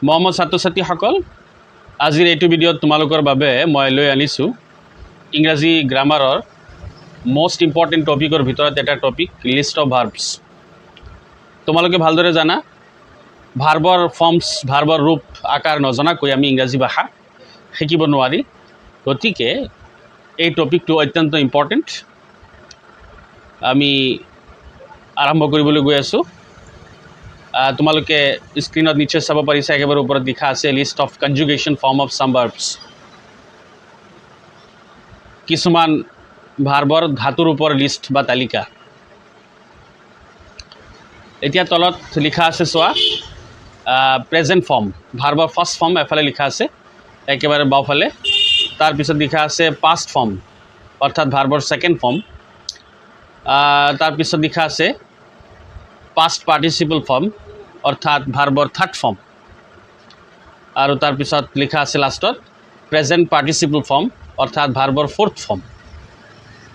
মৰমৰ ছাত্ৰ ছাত্ৰীসকল, আজিৰ এইটো ভিডিঅ'ত তোমালোকৰ বাবে মই লৈ আনিছোঁ ইংৰাজী গ্ৰামাৰৰ মষ্ট ইম্পৰ্টেণ্ট টপিকৰ ভিতৰত এটা টপিক লিষ্ট অফ ভাৰ্বছ। তোমালোকে ভালদৰে জানা ভাৰ্বৰ ফৰ্মছ, ভাৰ্বৰ ৰূপ আকাৰ নজনাকৈ আমি ইংৰাজী ভাষা শিকিব নোৱাৰি। গতিকে এই টপিকটো অত্যন্ত ইম্পৰ্টেণ্ট। আমি আৰম্ভ কৰিবলৈ গৈ আছোঁ। তোমালোকে স্ক্ৰীনত নিশ্চয় চাব পাৰিছা, একেবাৰে ওপৰত লিখা আছে list of conjugation form of some verbs. কিছুমান ভাৰ্বৰ ধাতুৰ ওপৰ লিষ্ট বা তালিকা। এতিয়া তলত লিখা আছে চোৱা, প্ৰেজেণ্ট ফৰ্ম, ভাৰ্বৰ ফাৰ্ষ্ট ফৰ্ম এফালে লিখা আছে একেবাৰে বাওঁফালে। তাৰপিছত লিখা আছে পাষ্ট ফৰ্ম অৰ্থাৎ ভাৰ্বৰ ছেকেণ্ড ফৰ্ম। তাৰপিছত লিখা আছে পাষ্ট পাৰ্টিচিপল ফৰ্ম অৰ্থাৎ ভাৰ্বৰ থাৰ্ড ফৰ্ম। আৰু তাৰপিছত লিখা আছে লাষ্টত প্ৰেজেণ্ট পাৰ্টিচিপল ফৰ্ম অৰ্থাৎ ভাৰ্বৰ ফ'ৰ্থ ফৰ্ম।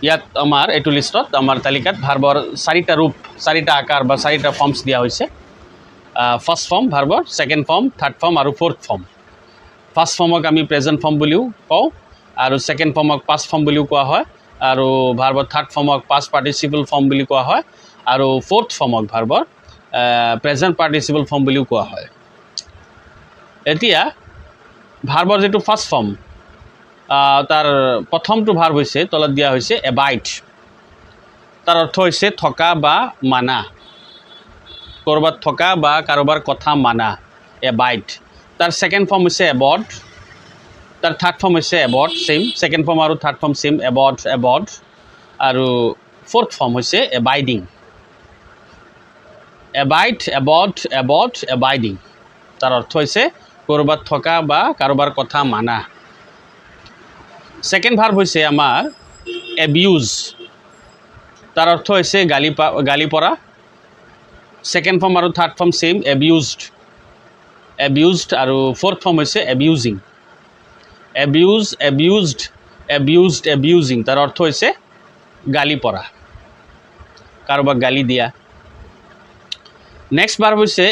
ইয়াত আমাৰ এইটো লিষ্টত আমাৰ তালিকাত ভাৰ্বৰ চাৰিটা ৰূপ, চাৰিটা আকাৰ বা চাৰিটা ফৰ্মছ দিয়া হৈছে। ফাৰ্ষ্ট ফৰ্ম ভাৰ্বৰ, ছেকেণ্ড ফৰ্ম, থাৰ্ড ফৰ্ম আৰু ফ'ৰ্থ ফৰ্ম। ফাৰ্ষ্ট ফৰ্মক আমি প্ৰেজেণ্ট ফৰ্ম বুলিও কওঁ, আৰু ছেকেণ্ড ফৰ্মক পাষ্ট ফৰ্ম বুলিও কোৱা হয়, আৰু ভাৰ্বৰ থাৰ্ড ফৰ্মক পাষ্ট পাৰ্টিচিপল ফৰ্ম বুলি কোৱা হয়, আৰু ফ'ৰ্থ ফৰ্মক ভাৰ্বৰ প্ৰেজেণ্ট পাৰ্টিচিপল ফৰ্ম বুলিও কোৱা হয়। এতিয়া ভাৰ্বৰ যিটো ফাৰ্ষ্ট ফৰ্ম, তাৰ প্ৰথমটো ভাৰ্ব হৈছে তলত দিয়া হৈছে এবাইড। তাৰ অৰ্থ হৈছে থকা বা মানা, ক'ৰবাত থকা বা কাৰোবাৰ কথা মানা, এবাইড। তাৰ ছেকেণ্ড ফৰ্ম হৈছে এবড, তাৰ থাৰ্ড ফৰ্ম হৈছে এবড, ছেইম। ছেকেণ্ড ফৰ্ম আৰু থাৰ্ড ফৰ্ম ছেইম, এবড এবড। আৰু ফ'ৰ্থ ফৰ্ম হৈছে এবাইডিং। এবাইড, এবড, এবড, এবাইডিং। তাৰ অৰ্থ হৈছে ক'ৰবাত থকা বা কাৰোবাৰ কথা মানা। ছেকেণ্ড ভাৰ্ব হৈছে আমাৰ এবিউজ। তাৰ অৰ্থ হৈছে গালি পৰা। ছেকেণ্ড ফৰ্ম আৰু থাৰ্ড ফৰ্ম ছেইম, এবিউজড, এবিউজড। আৰু ফ'ৰ্থ ফৰ্ম হৈছে এবিউজিং। Abuse, এবিউজড, এবিউজড, abusing. তাৰ অৰ্থ হৈছে গালি পৰা, কাৰোবাক গালি দিয়া। নেক্সট ভাৰ্ব হৈছে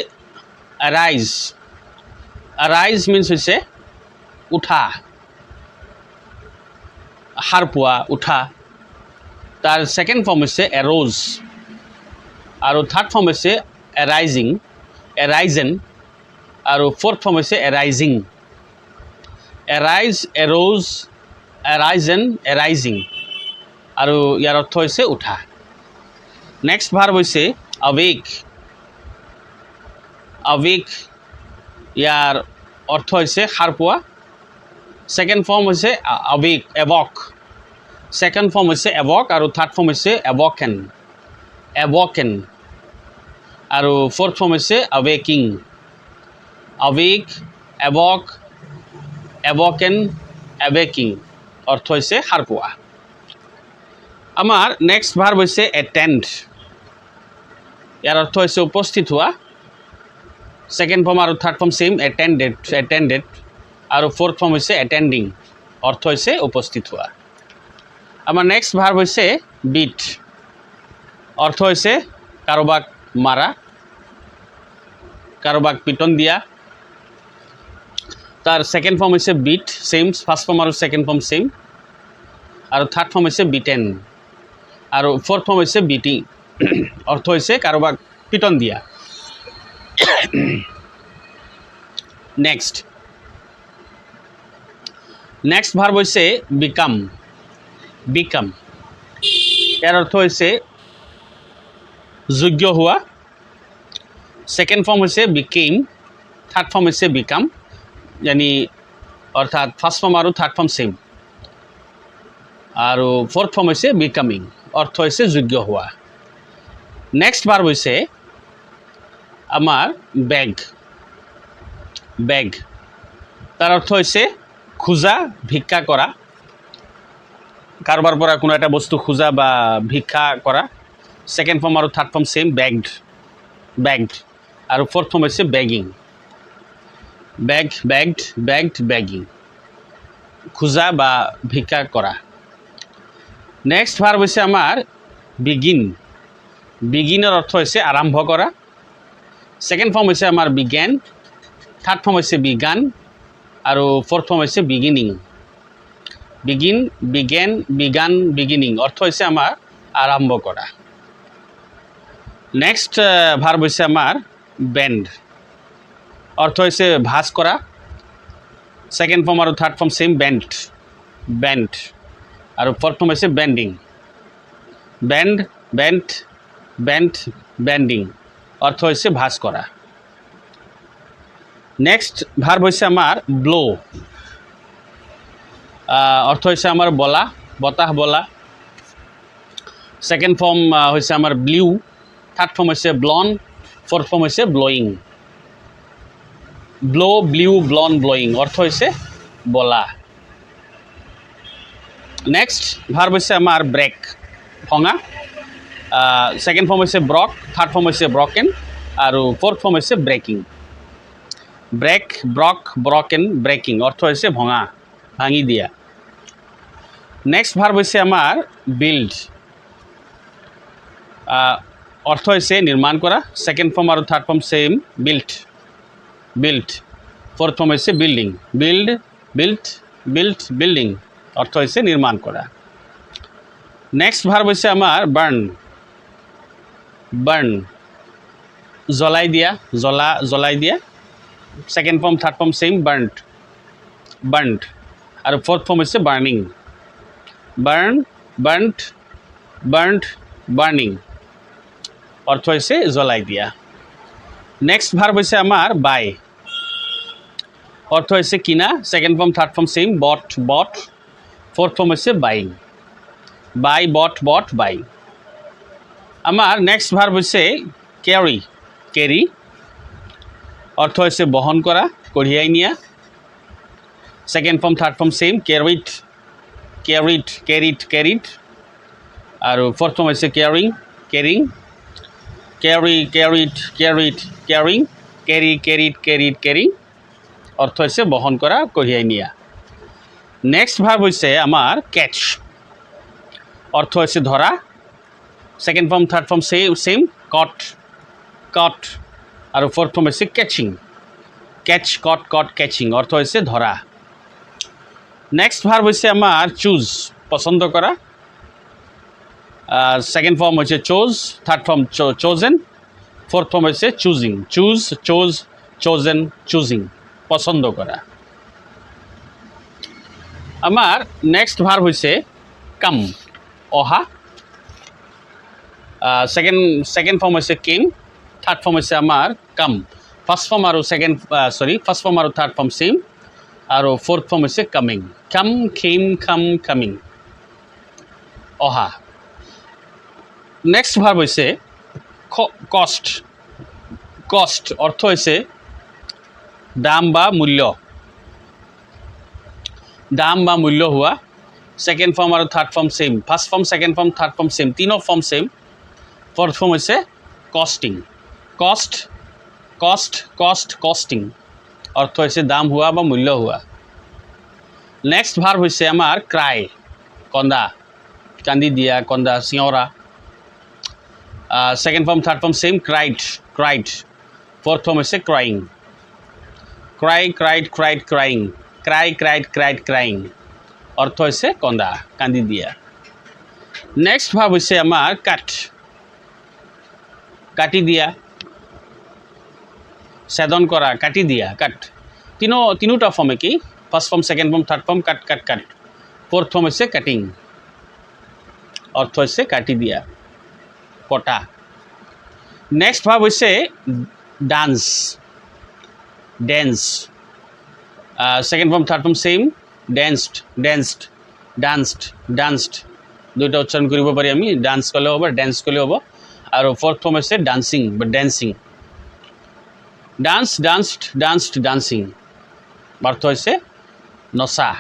আৰাইজ। আৰাইজ মিনছ হৈছে উঠা, সাৰ পোৱা, উঠা। তাৰ ছেকেণ্ড ফৰ্ম হৈছে এৰ'জ, আৰু থাৰ্ড ফৰ্ম হৈছে এৰাইজিং, এৰাইজেন। আৰু ফ'ৰ্থ ফৰ্ম হৈছে এৰাইজিং। Arise, arose, এৰাইজেন, এৰাইজিং। আৰু ইয়াৰ অৰ্থ হৈছে উঠা। নেক্সট ভাৰ্ব হৈছে আৱেক। আৱেক, ইয়াৰ অৰ্থ হৈছে সাৰ পোৱা। ছেকেণ্ড ফৰ্ম হৈছে আৱেক, এৱক। ছেকেণ্ড ফৰ্ম হৈছে এৱক, আৰু থাৰ্ড ফৰ্ম হৈছে এৱকেন, এৱকেন। আৰু ফ'ৰ্থ ফৰ্ম হৈছে আৱেকিং। আৱেক, এৱক, এৱকেন, এৱেকিং। অৰ্থ হৈছে সাৰ পোৱা। আমাৰ নেক্সট ভাৰ্ব হৈছে এটেণ্ড। ইয়াৰ অৰ্থ হৈছে উপস্থিত হোৱা। ছেকেণ্ড ফৰ্ম আৰু থাৰ্ড ফৰ্ম ছেইম, এটেণ্ডেড, এটেণ্ডেড। আৰু ফ'ৰ্থ ফৰ্ম হৈছে এটেণ্ডিং। অৰ্থ হৈছে উপস্থিত হোৱা। আমাৰ নেক্সট ভাৰ্ব হৈছে বিট। অৰ্থ হৈছে কাৰোবাক মাৰা, কাৰোবাক পিটন দিয়া। তাৰ ছেকেণ্ড ফৰ্ম হৈছে বিট, ছেইম। ফাৰ্ষ্ট ফৰ্ম আৰু ছেকেণ্ড ফৰ্ম ছেইম। আৰু থাৰ্ড ফৰ্ম হৈছে বিটেন। আৰু ফ'ৰ্থ ফৰ্ম হৈছে বিটিং। অৰ্থ হৈছে কাৰোবাক পিটন দিয়া। নেক্সট ভাৰ্ব হৈছে বিকাম। বিকাম, ইয়াৰ অৰ্থ হৈছে যোগ্য হোৱা। ছেকেণ্ড ফৰ্ম হৈছে বিকেইম, থাৰ্ড ফৰ্ম হৈছে বিকাম, অৰ্থাৎ ফাৰ্ষ্ট ফৰ্ম আৰু থাৰ্ড ফৰ্ম ছেইম। আৰু ফ'ৰ্থ ফৰ্ম হৈছে বিকামিং। অৰ্থ হৈছে যোগ্য হোৱা। নেক্সট ভাৰ্ব হৈছে আমাৰ বেগ। বেগ, তাৰ অৰ্থ হৈছে খোজা, ভিক্ষা কৰা, কাৰোবাৰ পৰা কোনো এটা বস্তু খোজা বা ভিক্ষা কৰা। ছেকেণ্ড ফৰ্ম আৰু third form same, begged, begged. আৰু ফ'ৰ্থ ফৰ্ম হৈছে বেগিং। বেগ, বেগড, বেগড, বেগিং। খোজা বা ভিক্ষা কৰা। নেক্সট ভাৰ্ব হৈছে আমাৰ বিগিন। বিগিনৰ অৰ্থ হৈছে আৰম্ভ কৰা। ছেকেণ্ড ফৰ্ম হৈছে আমাৰ বিগেন। থাৰ্ড ফৰ্ম হৈছে বিগান আৰু ফ'ৰ্থ ফৰ্ম হৈছে beginning. Begin, began, begun, beginning অৰ্থ হৈছে আমাৰ আৰম্ভ কৰা। নেক্সট ভাৰ্ব হৈছে আমাৰ বেণ্ড, অৰ্থ হৈছে ভাঁজ কৰা। ছেকেণ্ড ফৰ্ম আৰু third form same, bend, bend আৰু ফ'ৰ্থ ফৰ্ম হৈছে bending. Bend, bend, bend, bending অৰ্থ হৈছে ভাঁজ কৰা। নেক্সট ভাৰ্ব হৈছে আমাৰ ব্ল', অৰ্থ হৈছে আমাৰ বলা, বতাহ বলা। ছেকেণ্ড ফৰ্ম হৈছে আমাৰ ব্লিউ, থাৰ্ড ফৰ্ম হৈছে ব্লন, ফ'ৰ্থ ফৰ্ম হৈছে blowing. Blow', blew, blown, blowing অৰ্থ হৈছে বলা। নেক্সট ভাৰ্ব হৈছে আমাৰ ব্ৰেক, ভঙা। ছেকেণ্ড ফৰ্ম হৈছে ব্ৰক, থাৰ্ড ফৰ্ম হৈছে ব্ৰকেন আৰু ফ'ৰ্থ ফৰ্ম হৈছে breaking. Break, broke, broken, breaking অৰ্থ হৈছে ভঙা, ভাঙি দিয়া। নেক্সট ভাৰ্ব হৈছে আমাৰ বিল্ড, অৰ্থ হৈছে নিৰ্মাণ কৰা। ছেকেণ্ড ফৰ্ম আৰু third form same, build, build. Fourth form হৈছে building. Build, build, build, building অৰ্থ হৈছে নিৰ্মাণ কৰা। নেক্সট ভাৰ্ব হৈছে আমাৰ বাৰ্ণ, বাৰ্ণ জ্বলাই দিয়া, জ্বলা, জ্বলাই দিয়া। Second form third form same, burned, burned আৰু ফ'ৰ্থ ফৰ্ম হৈছে burning. Burn, burned, burned, burning অৰ্থ হৈছে জ্বলাই দিয়া। নেক্সট ভাৰ্ব হৈছে আমাৰ বাই, অৰ্থ হৈছে কিনা। Second form third form same, বট, বট, ফ'ৰ্থ ফৰ্ম হৈছে বাইং। বাই, বট, বট, বাইং। আমাৰ নেক্সট ভাৰ্ব হৈছে কেৰি, কেৰি অৰ্থ হৈছে বহন কৰা, কঢ়িয়াই নিয়া। Second form third form same, carried, carried, carried, carried আৰু ফ'ৰ্থ ফৰ্ম হৈছে caring, carrying. Carry, carried, carried, caring, carry, carried, carried, carrying অৰ্থ হৈছে বহন কৰা, কঢ়িয়াই নিয়া। নেক্সট ভাৰ্ব হৈছে আমাৰ কেটচ, অৰ্থ হৈছে ধৰা। Second form third form same, কট, কট আৰু ফ'ৰ্থ ফৰ্ম হৈছে কেচিং। কেচ, কট, কট, কেচিং অৰ্থ হৈছে ধৰা। নেক্সট ভাৰ্ব হৈছে আমাৰ চুজ, পচন্দ কৰা। ছেকেণ্ড ফৰ্ম হৈছে চ'জ, থাৰ্ড ফৰ্ম চ'জেন, ফ'ৰ্থ ফৰ্ম হৈছে চুজিং। চুজ, চ'জ, চ'জেন, চুজিং পচন্দ কৰা। আমাৰ নেক্সট ভাৰ্ব হৈছে কাম, অহা। ছেকেণ্ড ফৰ্ম হৈছে কেম, থাৰ্ড ফৰ্ম হৈছে আমাৰ কাম। ফাৰ্ষ্ট ফৰ্ম আৰু ফাৰ্ষ্ট ফৰ্ম আৰু থাৰ্ড ফৰ্ম ছেইম আৰু ফ'ৰ্থ ফৰ্ম হৈছে কামিং। কাম, খেম, খাম, কামিং অহা। নেক্সট ভাৰ্ব হৈছে কষ্ট, কষ্ট অৰ্থ হৈছে দাম বা মূল্য, দাম বা মূল্য হোৱা। ছেকেণ্ড ফৰ্ম আৰু third form same, first form, second form, third form same, তিনিও ফৰ্ম ছেইম। ফ'ৰ্থ ফৰ্ম হৈছে কষ্টিং। কষ্ট, কষ্ট, কষ্ট, কষ্টিং অৰ্থ হৈছে দাম হোৱা বা মূল্য হোৱা। নেক্সট ভাৰ্ব হৈছে আমাৰ ক্ৰাই, কন্দা, কান্দি দিয়া, কন্দা, চিঞৰা। Second form third form same, cried, cried. Fourth form হৈছে crying. Cry, cried, cried, crying, cry, cried, cried, crying অৰ্থ হৈছে কন্দা, কান্দি দিয়া। নেক্সট ভাৰ্ব হৈছে আমাৰ কাট, কাটি দিয়া, ছেদন কৰা, কাটি দিয়া, কাট। তিনিওটা ফৰ্ম একেই। First form, second form, third form, cut, cut, cut. Fourth form হৈছে কাটিং, অৰ্থ হৈছে কাটি দিয়া, কটা। নেক্সট ভাৰ্ব হৈছে dance, dance. Second form third form same, danced, danced, danced, danced দুইটা উচ্চাৰণ কৰিব পাৰি আমি। ডান্স ক'লেও হ'ব, ডেন্স ক'লেও হ'ব। আৰু ফ'ৰ্থ ফৰ্ম হৈছে ডান্সিং বা dancing. Dance, danced, danced, dancing অৰ্থ হৈছে নচা।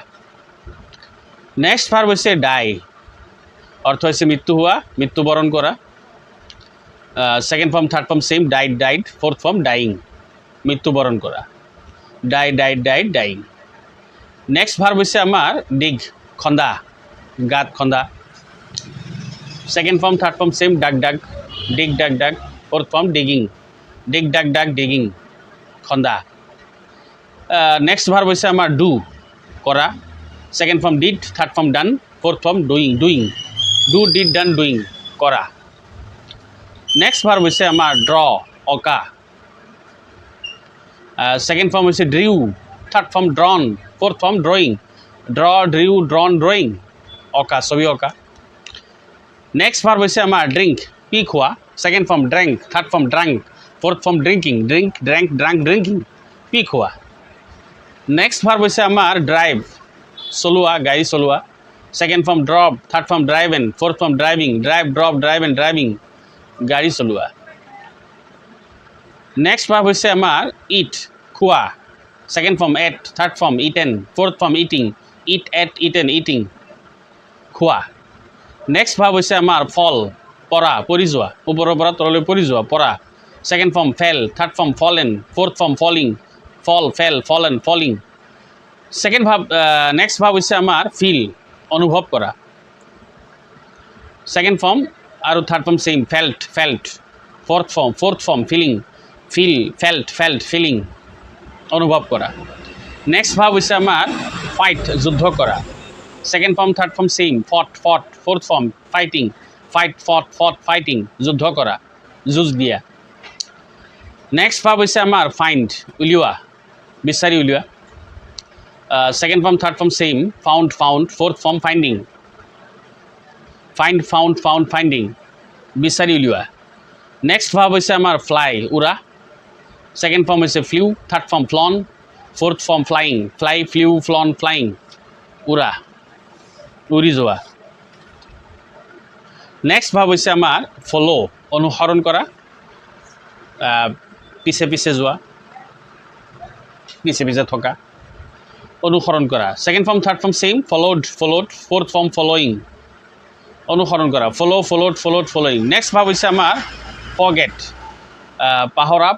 নেক্সট ভাৰ্ব হৈছে ডাই, অৰ্থ হৈছে মৃত্যু হোৱা, মৃত্যুবৰণ কৰা। Second form third form same, died, died, fourth form dying, মৃত্যুবৰণ কৰা। Die, died, died, dying. Next verb হৈছে আমাৰ ডিগ, খন্দা, গাঁত খন্দা। Second form third form same, dug, dug, ডিগ, ডাগ, ডাগ, ফ'ৰ্থ ফৰ্ম ডিগিং, ডিগ, ডাগ, ডাগ, ডিগিং, খন্দা। নেক্সট ভাৰ্ব হৈছে আমাৰ ডু কৰা second form did third form done fourth form doing do did done doing কৰা নেক্সট ভাৰ্ব হৈছে আমাৰ ড্ৰ অঁকা ছেকেণ্ড ফৰ্ম হৈছে drew third form drawn fourth form drawing draw drew drawn drawing অঁকা ছবি অঁকা নেক্সট ভাৰ্ব হৈছে আমাৰ ড্ৰিংক পি খোৱা second form drank third form drunk fourth form drinking drink drank drunk drinking পি খোৱা নেক্সট ভাৰ্ব হৈছে আমাৰ ড্ৰাইভ চলোৱা গাড়ী চলোৱা second form drop third form drive and fourth form driving drive drop drive and driving গাড়ী চলোৱা next verb হৈছে আমাৰ ইট খোৱা second form at third form eaten fourth form eating it at eaten eating খোৱা next verb হৈছে আমাৰ ফল পৰা পৰি যোৱা ওপৰৰ পৰা তললৈ পৰি যোৱা পৰা second form fell third form fallen fourth form falling fall fell fallen falling second verb next verb হৈছে আমাৰ ফিল অনুভৱ কৰা ছেকেণ্ড ফৰ্ম আৰু third form same felt fourth form feeling feel felt feeling অনুভৱ কৰা নেক্সট ভাৰ্ব হৈছে আমাৰ fight যুদ্ধ কৰা second form third form same fought fourth form fighting fight fought fighting যুদ্ধ কৰা যুঁজ দিয়া নেক্সট ভাৰ্ব হৈছে আমাৰ ফাইণ্ড উলিওৱা বিচাৰি উলিওৱা second form third form same found fourth form finding found finding বিচাৰি উলিওৱা নেক্সট ভাৰ্ব হৈছে আমাৰ ফ্লাই উৰা ছেকেণ্ড ফৰ্ম হৈছে flew third form flown fourth form flying fly flew flown flying উৰা উৰি যোৱা নেক্সট ভাৰ্ব হৈছে আমাৰ ফ'ল' অনুসৰণ কৰা পিছে যোৱা পিছে থকা অনুসৰণ কৰা second form third form same followed fourth form following অনুসৰণ কৰা ফ'ল'ড ফ'ল'য়িং নেক্সট ভাৰ্ব হৈছে আমাৰ ফৰগেট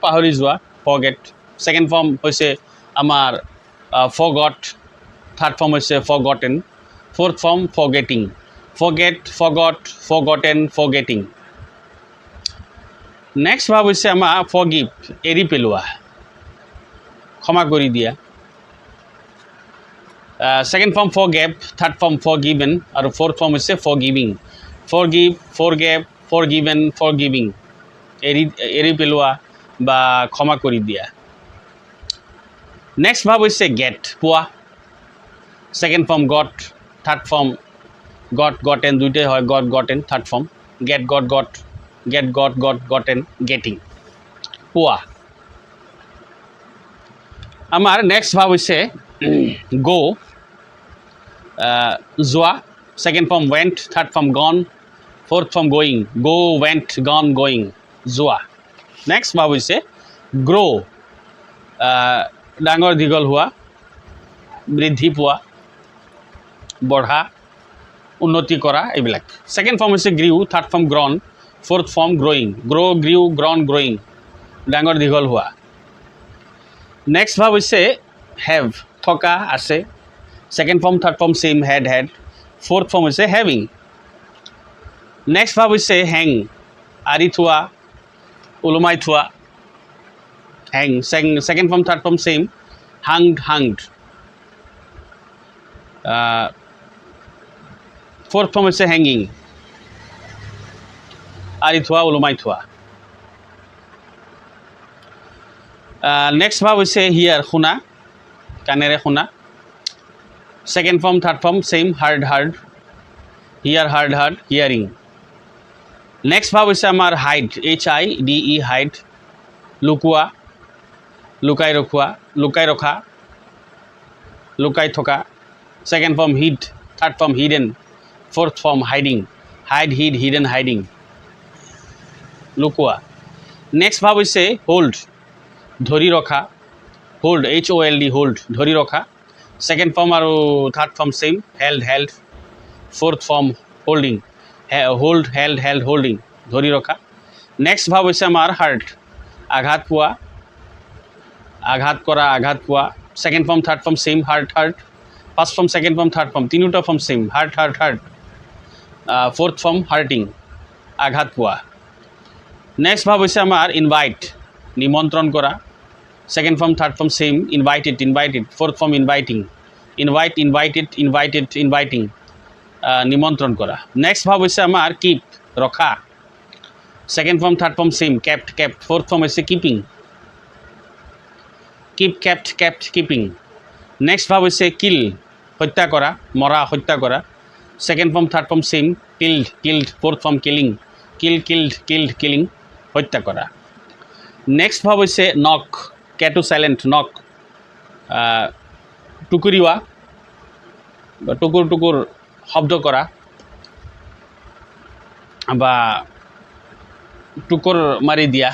পাহৰি যোৱা ফৰগেট ছেকেণ্ড ফৰ্ম হৈছে আমাৰ ফৰগট থাৰ্ড ফৰ্ম হৈছে forgotten fourth form forgetting forget forgot forgotten forgetting next verb হৈছে আমাৰ ফৰগিভ এৰি পেলোৱা ক্ষমা কৰি দিয়া second form forgave third form forgiven আৰু ফ'ৰ্থ ফৰ্ম হৈছে ফৰগিভিং ফৰগিভ ফৰগেভ ফৰগিভেন ফৰগিভিং এৰি পেলোৱা বা ক্ষমা কৰি দিয়া নেক্সট ভাৰ্ব হৈছে গেট পোৱা second form gut third form gotten দুইটাই হয় gotten third form gotten getting পোৱা আমাৰ নেক্সট ভাৰ্ব হৈছে গ' যোৱা second form went third form গন ফ'ৰ্থ ফৰ্ম গ'য়িং ৱেণ্ট গন গ'য়িং যোৱা নেক্সট ভাৰ্ব হৈছে গ্ৰ' ডাঙৰ দীঘল হোৱা বৃদ্ধি পোৱা বঢ়া উন্নতি কৰা এইবিলাক ছেকেণ্ড ফৰ্ম হৈছে grew third form grown fourth form growing grew grown growing ডাঙৰ দীঘল হোৱা নেক্সট ভাৰ্ব হৈছে হেভ থকা আছে second form third form same had fourth form হৈছে হেভিং নেক্সট ভাৰ্ব হৈছে হেং আঁৰি থোৱা ওলোমাই থোৱা hang second form third form same hanged fourth form হৈছে হেংগিং আঁৰি থোৱা ওলোমাই থোৱা নেক্সট ভাৰ্ব হৈছে হিয়াৰ শুনা কাণেৰে শুনা second form third form same heard hear heard hearing next verb হৈছে আমাৰ হাইড HIDE হাইড লুকুৱা লুকাই ৰখা লুকাই থকা second form hid third form hidden fourth form hiding hid hidden hiding লুকুৱা নেক্সট ভাৰ্ব হৈছে হোল্ড ধৰি ৰখা হোল্ড HOLD হোল্ড ধৰি ৰখা ছেকেণ্ড ফৰ্ম আৰু third form same held fourth form holding hold held holding ধৰি ৰখা নেক্সট ভাৰ্ব হৈছে আমাৰ হাৰ্ট আঘাত পোৱা আঘাত কৰা আঘাত পোৱা second form third form same hurt first form second form third form তিনিওটা form same hurt fourth form hurting আঘাত পোৱা নেক্সট ভাৰ্ব হৈছে আমাৰ ইনভাইট নিমন্ত্ৰণ কৰা Second form, third form same. Invited, invited. Fourth form inviting. Invite, invited, invited, inviting. নিমন্ত্রণ করা। Next verb হচ্ছে আমার কিপ, রখা। Second form third form same, kept, kept. Fourth form হচ্ছে keeping, keep, kept, kept, keeping. Next verb হচ্ছে kill, হত্যা করা, মরা, হত্যা করা। Second form third form same, killed, killed. Fourth form killing, kill, killed, killed, killing, হত্যা করা। Next verb হচ্ছে নক, ক্যাটু সাইলেন্ট, নক। টুকুরিওয়া, টুকুর টুকুর শব্দ করা বা টুকুর মারি দিয়া।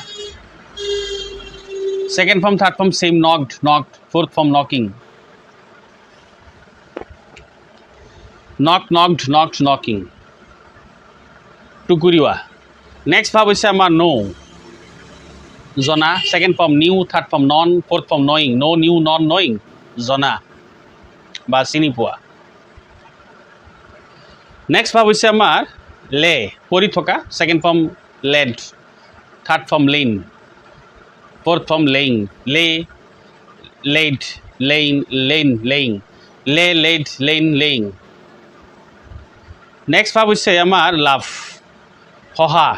Second form third form same, knocked, knocked. Fourth form knocking, knock, knocked, knocked, knocking, টুকুরিওয়া। নেক্সট ভাব হৈছে আমাৰ নো, জনা। Second form knew, third form known, fourth form knowing. Know, knew, known, knowing, জনা বা চিনি পোৱা। নেক্সট ভাব হৈছে আমাৰ লে, পৰি থকা। Second form laid, third form lain, fourth form laying. Lay, laid, lain, lain, laying. Lay, laid, lain, laying. Next ভাব হৈছে আমাৰ লাভ, হহা।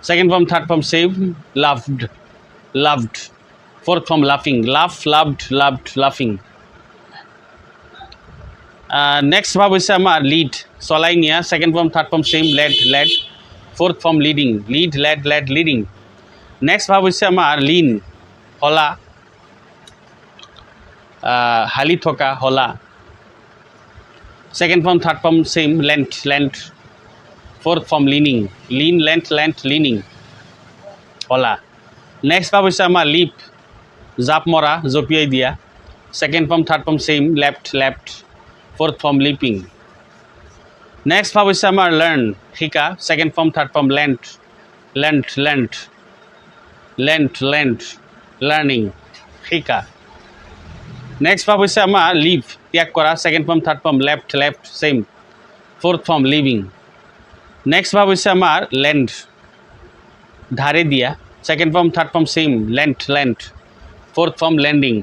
Second form third form same, loved, loved. Fourth form লাফিং, লাফ, লাভড, লাভড, লাফিং। Next ভাব হৈছে আমাৰ lead, চলাই নিয়া। Second form third form same, led, led. Fourth form leading, lead, led, led, leading. Next ভাব হৈছে আমাৰ লিন, হলা, হালি থকা, হলা। Second form third form same, leant, leant. Fourth form leaning, lean, leant, leant, leaning, হলা। নেক্সট ভাব হৈছে আমাৰ লিপ, জাপ মৰা, জঁপিয়াই দিয়া। Second form third form same, leapt, leapt. Fourth form leaping. Next ভাব হৈছে আমাৰ লাৰ্ণ, শিকা। Second form third form length, length, length, length, length, learning, শিকা। নেক্সট ভাব হৈছে আমাৰ লিভ, ত্যাগ কৰা। Second form third form left, left, same. Fourth form living. Next ভাব হৈছে আমাৰ লেণ্ড, ধাৰে দিয়া। Second form third form same, leant, length. Fourth form lending.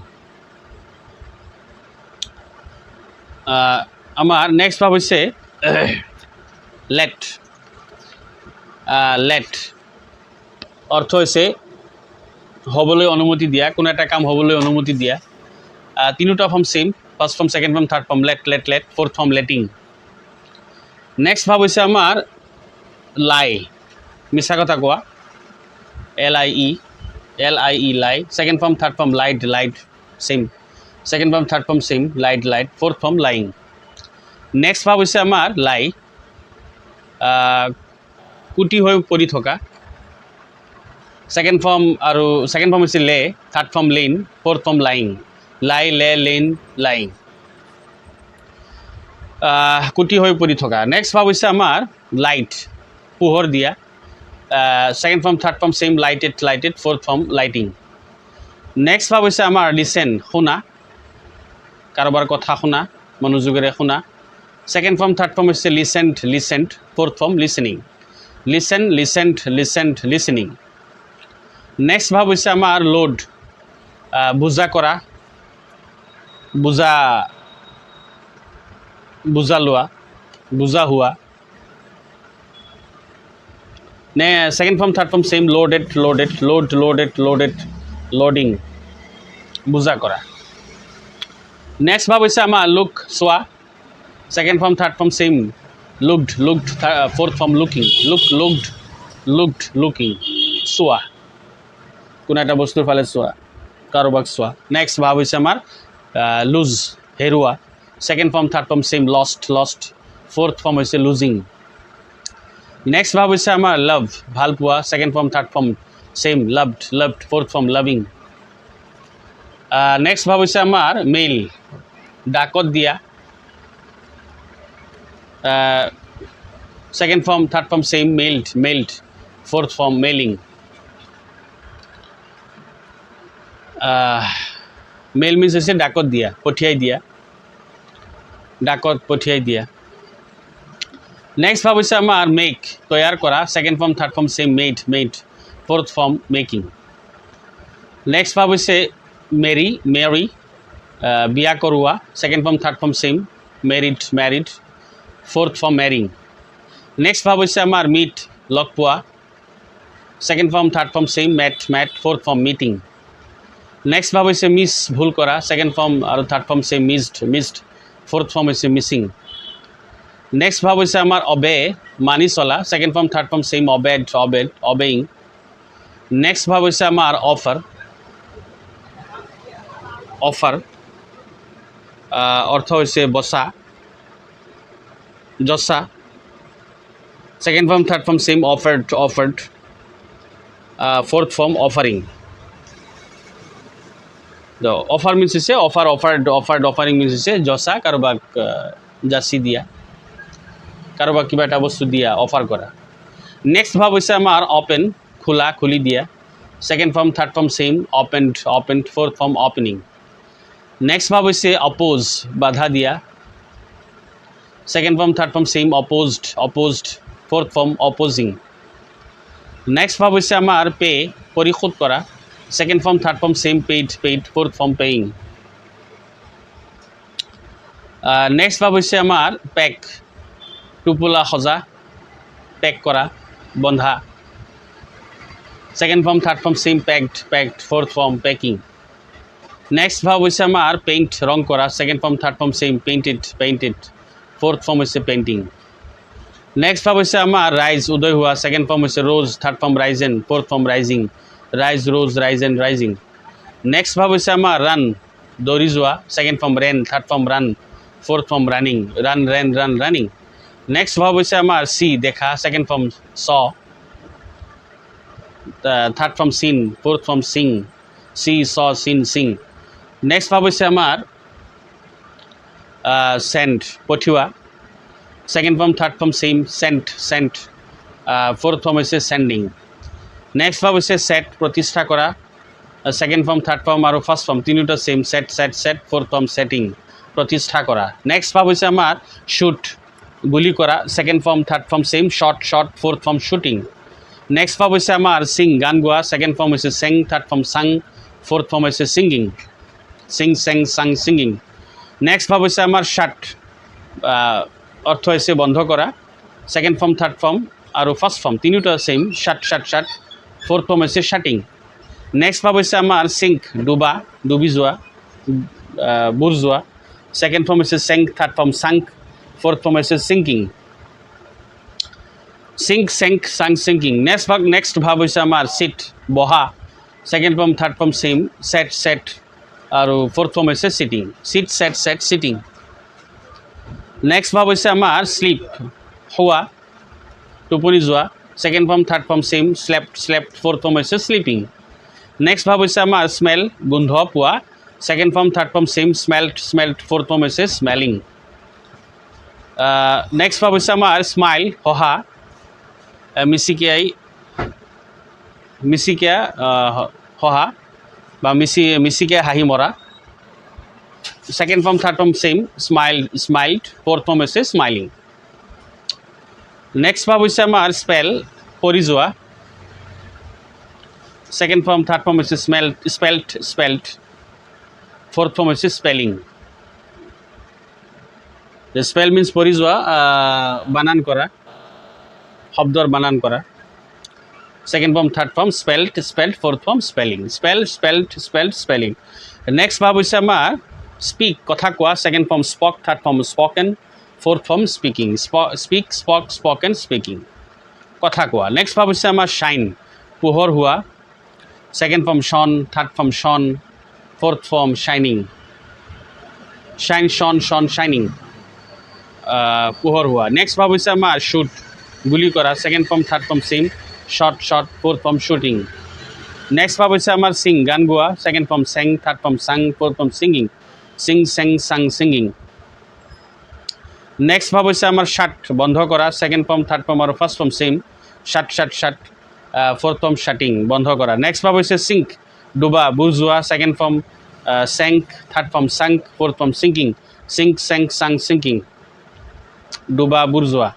আমাৰ নেক্সট ভাব হৈছে লেট, লেট অৰ্থ হৈছে হ'বলৈ অনুমতি দিয়া, কোনো এটা কাম হ'বলৈ অনুমতি দিয়া। তিনিটা form same, first form second form third form let, let, let. Fourth form letting. Next ভাব হৈছে আমাৰ লাই, মিছা কথা কোৱা। LIE, LIE, lie. Second form third form lied, lied, same. Second form third form same, lied, lied. Fourth form lying. Next ভাব হৈছে আমাৰ লাই, কুটি হৈ পৰি থকা। সেকেন্ড ফৰ্ম আৰু সেকেন্ড ফৰ্ম হৈছে lay, third form lain, fourth form lying. Lie, lay, lane, lying, কুটি হৈ পৰি থকা। নেক্সট ভাব হৈছে আমাৰ লাইট, পোহৰ দিয়া। Second form third form same, lighted, lighted. Fourth form lighting. Next ভাব হৈছে আমাৰ লিসেন, শুনা, কাৰোবাৰ কথা শুনা, মনোযোগেৰে শুনা। সেকেন্ড ফৰ্ম থাৰ্ড ফৰ্ম হৈছে listened, listened. Fourth form listening. Listen, listened, listened, listening. Next ভাব হৈছে আমাৰ লোড, বোজা কৰা, বোজা, বোজা লোৱা, বোজা হোৱা। নে second form third form same, loaded, loaded, load, loaded, loaded, loading, বোজা কৰা। নেক্সট ভাব হৈছে আমাৰ লুক, চোৱা। Second form third form same, looked, looked. Fourth form looking, look, looked, looked, looking, চোৱা, কোনো এটা বস্তুৰ ফালে চোৱা, কাৰোবাক চোৱা। নেক্সট ভাব হৈছে আমাৰ লুজ, হেৰুৱা। Second form third form same, lost, lost. Fourth form হৈছে লুজিং। নেক্সট ভাব হৈছে আমাৰ লাভ, ভাল পোৱা। Second form third form same, loved, loved. Fourth form loving. Next ভাব হৈছে আমাৰ মেইল, ডাকত দিয়া। Second form third form same, mailed, mailed. Fourth form mailing. Mail means হৈছে ডাকত দিয়া, পঠিয়াই দিয়া, ডাকত পঠিয়াই দিয়া। নেক্সট ভাব হৈছে আমাৰ মেক, তৈয়াৰ কৰা। Second form third form same, made, made. Fourth form making. Next verb হৈছে মেৰি মেৰি বিয়া কৰোৱা second form third form same married married fourth form marrying next verb হৈছে আমাৰ মিট লগ পোৱা second form third form same met met fourth form meeting next verb হৈছে miss ভুল কৰা ছেকেণ্ড ফৰ্ম আৰু third form same missed missed fourth form হৈছে missing next verb হৈছে আমাৰ অবে মানি চলা second form third form same obeyed obeyed obeying next verb হৈছে আমাৰ অফাৰ অফাৰ অৰ্থ হৈছে বচা জচা second form third form same offered offered fourth form offering offer means হৈছে offer offered offered offering means হৈছে জচা কাৰোবাক যাচি দিয়া কাৰোবাক কিবা এটা বস্তু দিয়া অফাৰ কৰা নেক্সট ভাৰ্ব হৈছে আমাৰ অপেন খোলা খুলি দিয়া second form third form same opened opened fourth form opening next verb হৈছে অপ'জ বাধা দিয়া second form third form same opposed opposed fourth form opposing next verb হৈছে আমাৰ পে পৰিশোধ কৰা second form third form same paid paid fourth form paying next verb হৈছে আমাৰ pack টোপোলা সজা পেক কৰা বন্ধা second form third form same packed packed fourth form packing next verb হৈছে আমাৰ পেইণ্ট ৰং কৰা second form third form same painted painted fourth form হৈছে পেইণ্টিং নেক্সট ভাৰ্ব হৈছে আমাৰ ৰাইজ উদয় হোৱা ছেকেণ্ড ফৰ্ম হৈছে rose third form risen fourth form rising rise rose risen rising next verb হৈছে আমাৰ ৰান দৌৰি যোৱা second form ran third form run fourth form running run ran run running next verb হৈছে আমাৰ see দেখা second form saw third form seen fourth form চিং see saw seen seeing next verb হৈছে আমাৰ send পঠিওৱা second form third form same sent sent fourth form হৈছে sending next verb হৈছে set প্ৰতিষ্ঠা কৰা ছেকেণ্ড ফৰ্ম থাৰ্ড ফৰ্ম আৰু first form তিনিওটা same set set set fourth form setting প্ৰতিষ্ঠা কৰা নেক্সট ভাৰ্ব হৈছে আমাৰ শ্বুট গুলি কৰা second form third form same shot shot fourth form shooting next verb হৈছে আমাৰ ছিং গান গোৱা ছেকেণ্ড ফৰ্ম হৈছে চেং থাৰ্ড ফৰ্ম চাং ফ'ৰ্থ ফৰ্ম হৈছে ছিংগিং চিং চেং চাং ছিংগিং নেক্সট ভাৰ্ব হৈছে আমাৰ শ্বাট অৰ্থ হৈছে বন্ধ কৰা ছেকেণ্ড ফৰ্ম থাৰ্ড ফৰ্ম আৰু ফাৰ্ষ্ট ফৰ্ম তিনিওটা same shut shut shut fourth form হৈছে শ্বাটিং নেক্সট ভাৰ্ব হৈছে আমাৰ ছিংক ডুবা ডুবি যোৱা বুৰ যোৱা ছেকেণ্ড ফৰ্ম হৈছে sank third form sunk fourth form হৈছে sinking sink sank sung sinking next verb হৈছে আমাৰ চিট বহা second form third form same set sat আৰু ফ'ৰ্থ ফৰ্ম হৈছে sitting sit sat sat sitting next verb হৈছে আমাৰ sleep শোৱা টোপনি যোৱা second form third form same slept slept fourth form হৈছে শ্লিপিং নেক্সট ভাৰ্ব হৈছে আমাৰ স্মেল গোন্ধ পোৱা second form third form same smelt smelt fourth form হৈছে স্মেলিং নেক্সট ভাৰ্ব হৈছে আমাৰ স্মাইল হহা মিচিকিয়া হহা বা মিচিকিয়া হাঁহি মৰা second form third form same smile smiled fourth form হৈছে স্মাইলিং নেক্সট ভাৰ্ব হৈছে আমাৰ স্পেল পৰি যোৱা ছেকেণ্ড ফৰ্ম থাৰ্ড ফৰ্ম হৈছে স্পেল্ট স্পেল্ট ফ'ৰ্থ ফৰ্ম হৈছে স্পেলিং স্পেল মিনছ পৰি যোৱা বানান কৰা শব্দৰ বানান কৰা second form third form spelt spelt fourth form spelling spell spelt spelt spelling next verb হৈছে আমাৰ স্পীক কথা কোৱা second form spoke third form spoken fourth form speaking speak spoke spoken speaking কথা কোৱা নেক্সট ভাৰ্ব হৈছে আমাৰ shine পোহৰ হোৱা second form shown third form shown fourth form শ্বাইনিং shine shown shown শ্বাইনিং পোহৰ হোৱা নেক্সট ভাৰ্ব হৈছে আমাৰ শ্বুট গুলি কৰা second form third form same shot shot fourth form shooting next verb হৈছে আমাৰ ছিং গান গোৱা ছেকেণ্ড ফৰ্ম চেং থাৰ্ড ফৰ্ম চাং ফ'ৰ্থ ফৰ্ম ছিংগিং চিং চেং চাং ছিংগিং নেক্সট ভাৰ্ব হৈছে আমাৰ শ্বাট বন্ধ কৰা ছেকেণ্ড ফৰ্ম থাৰ্ড ফৰ্ম আৰু first form same shut shut shut fourth form shutting বন্ধ কৰা নেক্সট ভাৰ্ব হৈছে ছিংক ডুবা বুৰ যোৱা second form sank third form sunk fourth form sinking sink sang sung sinking ডুবা বুৰ যোৱা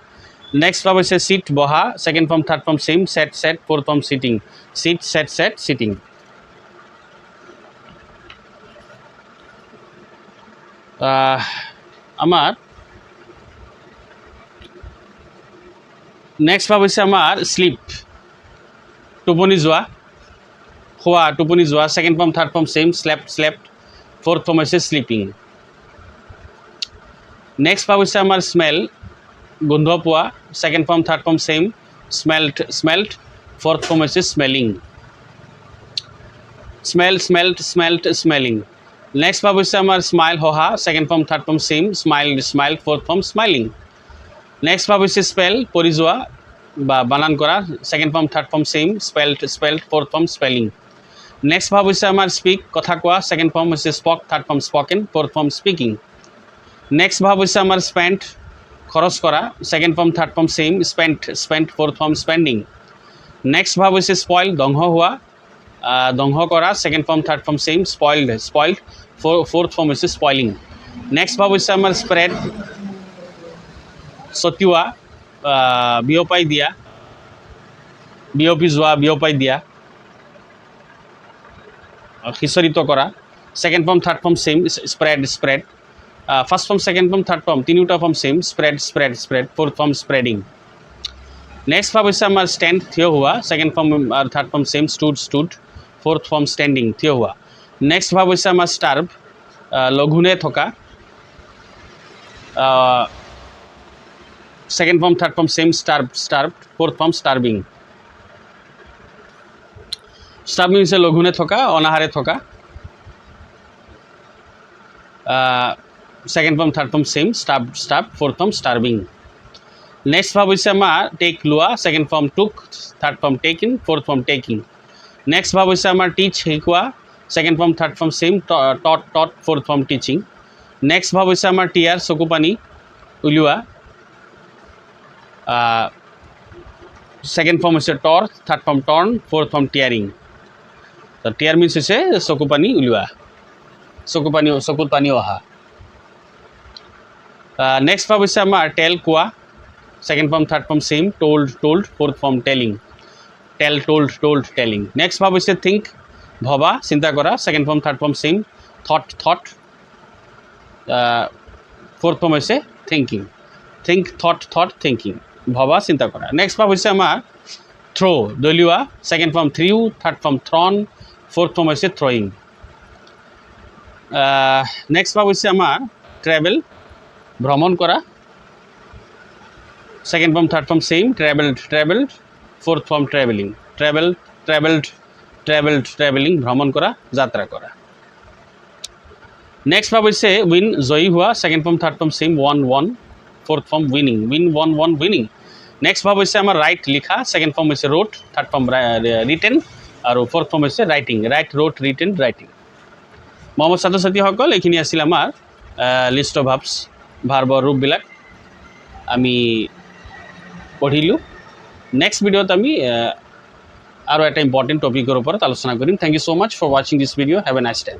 নেক্সট ভাৰ্ব হৈছে চিট বহা second form third form same set set fourth form sitting sit sat sat sitting আমাৰ next ভাব হৈছে আমাৰ sleep, টোপনি যোৱা, খোৱা, টোপনি যোৱা। Second form third form same, slept slept. Fourth form হৈছে স্লিপিং। নেক্সট ভাব হৈছে আমাৰ স্মেল, গোন্ধ পোৱা। Second form third form same, smelt smelt. Fourth form হৈছে smelling, smell smelt smelt smelling. Next ভাব হৈছে আমাৰ স্মাইল, হহা। Second form third form same, smile smile. Fourth form smiling. Next ভাব হৈছে স্পেল, পৰি যোৱা বা বানান কৰা। Second form third form same, spelt spelt. Fourth form spelling. Next ভাব হৈছে আমাৰ স্পিক, কথা কোৱা। সেকেন্ড ফৰ্ম হৈছে spoke, third form spoken. Fourth form speaking. Next ভাব হৈছে আমাৰ স্পেণ্ট, খৰচ কৰা। Second form third form same, spent spent. Fourth form spending. Next ভাব হৈছে স্পইল, ধ্বংস হোৱা, ধ্বংস কৰা। Second form third form same, spoiled spoiled. Fourth form হৈছে স্পইলিং। নেক্সট ভাব হৈছে আমাৰ স্প্ৰেড, ছটিওৱা, বিয়পাই দিয়া, বিয়পি যোৱা, বিয়পাই দিয়া, সিঁচৰিত কৰা। Second form third form same, spread spread. First form second form third form তিনিওটা form same, spread spread spread. Fourth form spreading. Next ভাব হৈছে আমাৰ ষ্টেণ্ড, থিয় হোৱা। সেকেন্ড ফৰ্ম আৰু third form same, stood stood. Fourth form standing, থিয় হোৱা। Next ভাব হৈছে আমাৰ স্টাৰ্ভ, লঘোণে থকা। Second form third form same, starve starve. Fourth form starving. Starving হৈছে লঘোণে থকা, অনাহাৰে থকা। Second form third form same, starve starve. Fourth form starving. Next ভাব হৈছে আমাৰ টেক, লোৱা। Second form took, third form taking. Fourth form taking. Next ভাব হৈছে আমাৰ টিচ, শিকোৱা। Second form third form same, taught taught. Fourth form teaching. Next ভাব হৈছে আমাৰ টিয়াৰ, চকু পানী উলিওৱা। সেকেন্ড ফৰ্ম হৈছে tore, third form torn. Fourth form tearing. To tear means হৈছে চকু পানী উলিওৱা, চকুত পানী অহা। নেক্সট ভাব হৈছে আমাৰ টেল, কোৱা। Second form third form same, told told. Fourth form telling, tell told told telling. Next ভাব হৈছে থিংক, ভবা, চিন্তা কৰা। Second form third form same, thought thought. Fourth form হৈছে thinking, think thought thought thinking, ভবা চিন্তা কৰা। নেক্সট ভাব হৈছে আমাৰ থ্ৰ, দলিওৱা। Second form threw, third form thrown. Fourth form হৈছে থ্ৰয়িং। নেক্সট ভাব হৈছে আমাৰ ট্ৰেভেল, ভ্ৰমণ কৰা। Second form third form same, travelled travelled. Fourth form travelling, travel travelled travelled travelling, ভ্ৰমণ কৰা, যাত্ৰা কৰা। নেক্সট ভাব হৈছে উইন, জয়ী হোৱা। Second form third form same, one one. Fourth form winning, win one one winning. Next ভাব হৈছে আমাৰ ৰাইট, লিখা। সেকেন্ড ফৰ্ম হৈছে ৰোট, থাৰ্ড ফৰ্ম ৰিটেন। আৰু ফোৰ্থ ফৰ্ম হৈছে writing, right root written writing. মৰমৰ ছাত্ৰ ছাত্ৰীসকল, এইখিনি আছিল আমাৰ লিষ্ট অফ ভাৰ্বছ, ভাৰ্বৰ ৰূপবিলাক আমি পঢ়িলোঁ। নেক্সট ভিডিঅ'ত আমি আৰু এটা ইম্পৰ্টেণ্ট টপিকৰ ওপৰত আলোচনা কৰিম। Thank you so' much for ৱাচিং this video'. Have a nice time.